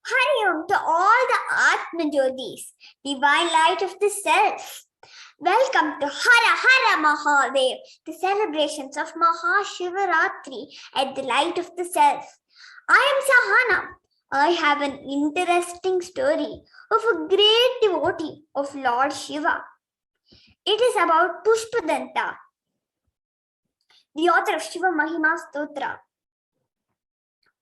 Hari Om to all the Atmajyotis, divine light of the self. Welcome to Hara Hara Mahadev, the celebrations of Maha Shivarati at the light of the self. I am Sahana. I have an interesting story of a great devotee of Lord Shiva. It is about Pushpadanta, the author of Shiva Mahima Stotra.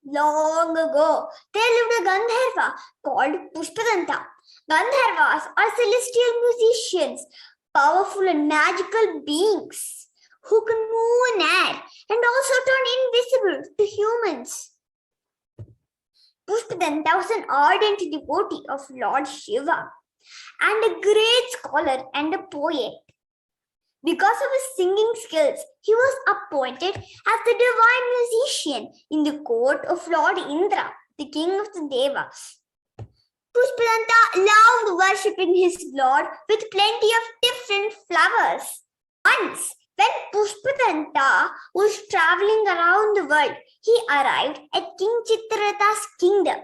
Long ago, there lived a Gandharva called Pushpadanta. Gandharvas are celestial musicians, powerful and magical beings who can move in air and also turn invisible to humans. Pushpadanta was an ardent devotee of Lord Shiva and a great scholar and a poet. Because of his singing skills, he was appointed as the divine musician in the court of Lord Indra, the king of the Devas. Pushpadanta loved worshipping his Lord with plenty of different flowers. Once, when Pushpadanta was traveling around the world, he arrived at King Chitraratha's kingdom.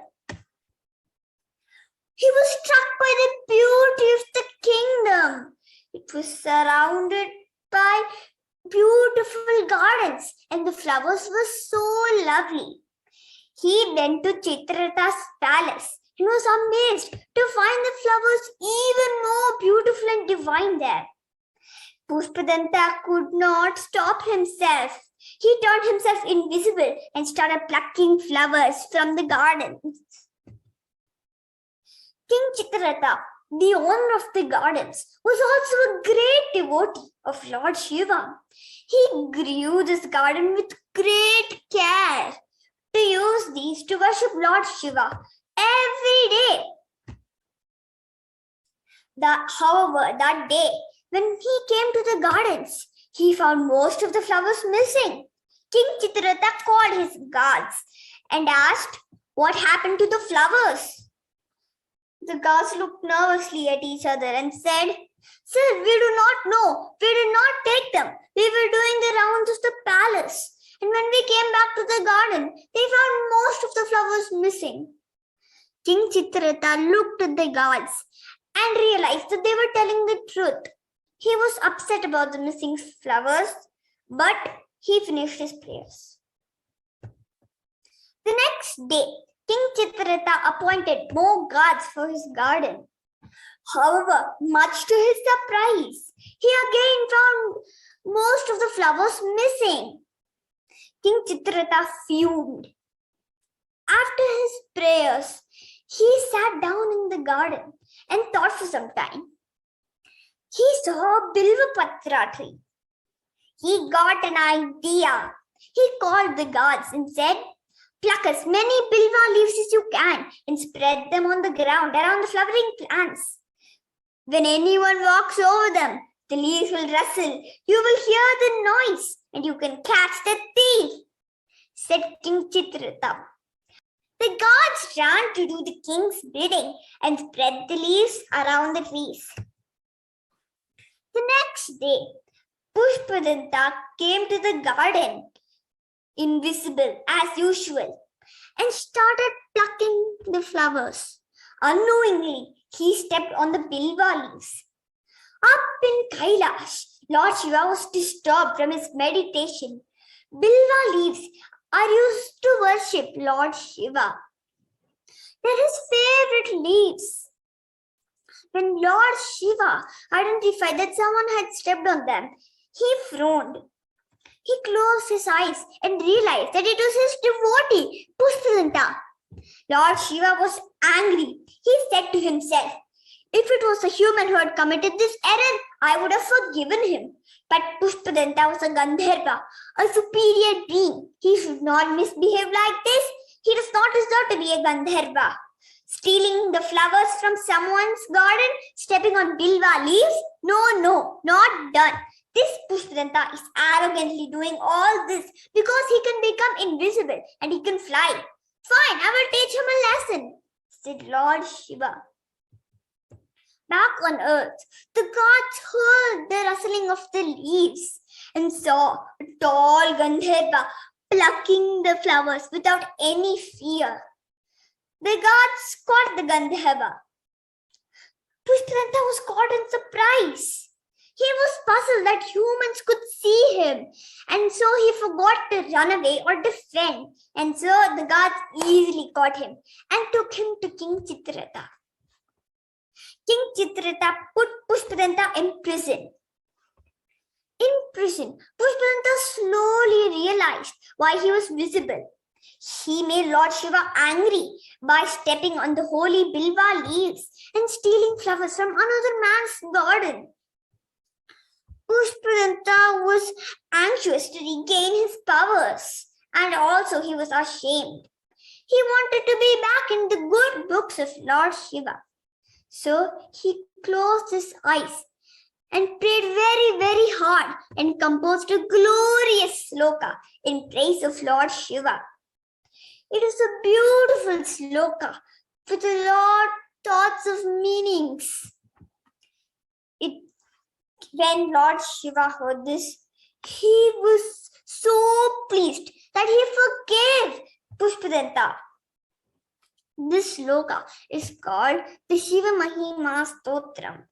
He was struck by the beauty of the kingdom. It was surrounded by beautiful gardens and the flowers were so lovely. He went to Chitraratha's palace and was amazed to find the flowers even more beautiful and divine there. Pushpadanta could not stop himself. He turned himself invisible and started plucking flowers from the gardens. King Chitraratha, the owner of the gardens, was also a great devotee of Lord Shiva. He grew this garden with great care to use these to worship Lord Shiva every day. However, that day, when he came to the gardens, he found most of the flowers missing. King Chitraratha called his guards and asked what happened to the flowers. The guards looked nervously at each other and said, "Sir, we do not know. We did not take them. We were doing the rounds of the palace. And when we came back to the garden, they found most of the flowers missing." King Chitraratha looked at the guards and realized that they were telling the truth. He was upset about the missing flowers, but he finished his prayers. The next day, King Chitraratha appointed more guards for his garden. However, much to his surprise, he again found most of the flowers missing. King Chitraratha fumed. After his prayers, he sat down in the garden and thought for some time. He saw a Bilvapatra tree. He got an idea. He called the guards and said, "Pluck as many bilva leaves as you can and spread them on the ground around the flowering plants. When anyone walks over them, the leaves will rustle. You will hear the noise and you can catch the thief," said King Chitraratha. The guards ran to do the king's bidding and spread the leaves around the trees. The next day, Pushpadanta came to the garden, invisible as usual, and started plucking the flowers. Unknowingly, he stepped on the bilva leaves. Up in Kailash, Lord Shiva was disturbed from his meditation. Bilva leaves are used to worship Lord Shiva. They're his favorite leaves. When Lord Shiva identified that someone had stepped on them, he frowned. He closed his eyes and realized that it was his devotee, Pushpadanta. Lord Shiva was angry. He said to himself, "If it was a human who had committed this error, I would have forgiven him. But Pushpadanta was a Gandharva, a superior being. He should not misbehave like this. He does not deserve to be a Gandharva. Stealing the flowers from someone's garden, stepping on bilva leaves? No, not done. This Pushpadanta is arrogantly doing all this because he can become invisible and he can fly. Fine, I will teach him a lesson," said Lord Shiva. Back on earth, the gods heard the rustling of the leaves and saw a tall Gandharva plucking the flowers without any fear. The gods caught the Gandharva. Pushpadanta was caught in surprise. He was puzzled that humans could see him, and so he forgot to run away or defend. And so the gods easily caught him and took him to King Chitrata. King Chitrata put Pushpadanta in prison. In prison, Pushpadanta slowly realized why he was visible. He made Lord Shiva angry by stepping on the holy bilva leaves and stealing flowers from another man's garden. Pushpadanta was anxious to regain his powers, and also he was ashamed. He wanted to be back in the good books of Lord Shiva. So he closed his eyes and prayed very, very hard and composed a glorious sloka in praise of Lord Shiva. It is a beautiful sloka with a lot thoughts of meanings. When Lord Shiva heard this, he was so pleased that he forgave Pushpadanta. This sloka is called the Shiva Mahima Stotram.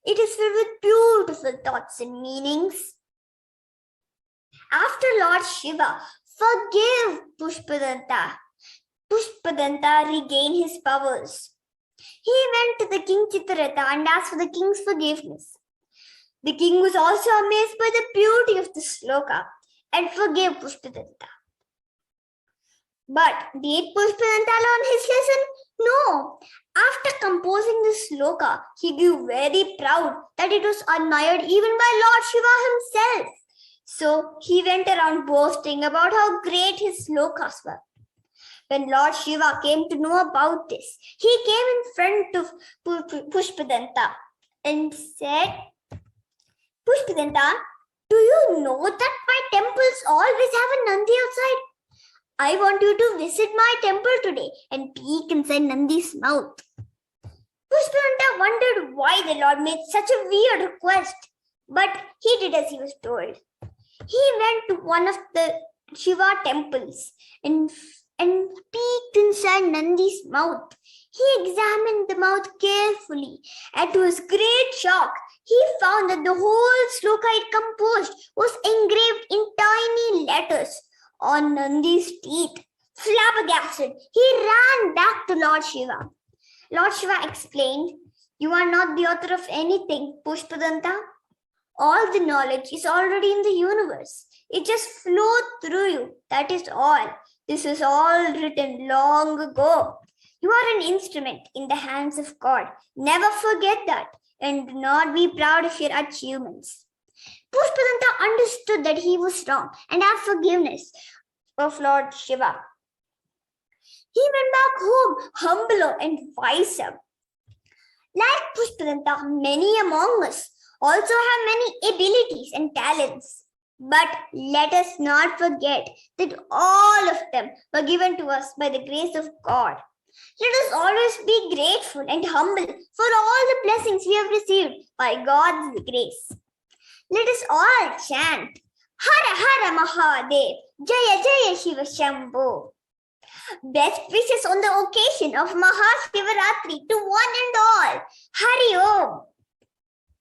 It is filled with beautiful thoughts and meanings. After Lord Shiva forgave Pushpadanta, Pushpadanta regained his powers. He went to the King Chitrata and asked for the king's forgiveness. The king was also amazed by the beauty of the sloka and forgave Pushpadanta. But did Pushpadanta learn his lesson? No. After composing the sloka, he grew very proud that it was admired even by Lord Shiva himself. So he went around boasting about how great his slokas were. When Lord Shiva came to know about this, he came in front of Pushpadanta and said, Pushpadanta, do you know that my temples always have a Nandi outside? I want you to visit my temple today and peek inside Nandi's mouth. Pushpadanta wondered why the Lord made such a weird request, but he did as he was told. He went to one of the Shiva temples and peeked inside Nandi's mouth. He examined the mouth carefully, and to his great shock, he found that the whole sloka it composed was engraved in tiny letters on Nandi's teeth. Flabbergasted, he ran back to Lord Shiva. Lord Shiva explained, "You are not the author of anything, Pushpadanta. All the knowledge is already in the universe. It just flowed through you. That is all. This is all written long ago. You are an instrument in the hands of God. Never forget that, and do not be proud of your achievements." Pushpadanta understood that he was wrong and asked forgiveness of Lord Shiva. He went back home humbler and wiser. Like Pushpadanta, many among us also have many abilities and talents. But let us not forget that all of them were given to us by the grace of God. Let us always be grateful and humble for all the blessings we have received by God's grace. Let us all chant, Hara Hara Mahadev, Jaya Jaya Shiva Shambho. Best wishes on the occasion of Maha Shivaratri to one and all. Hari Om.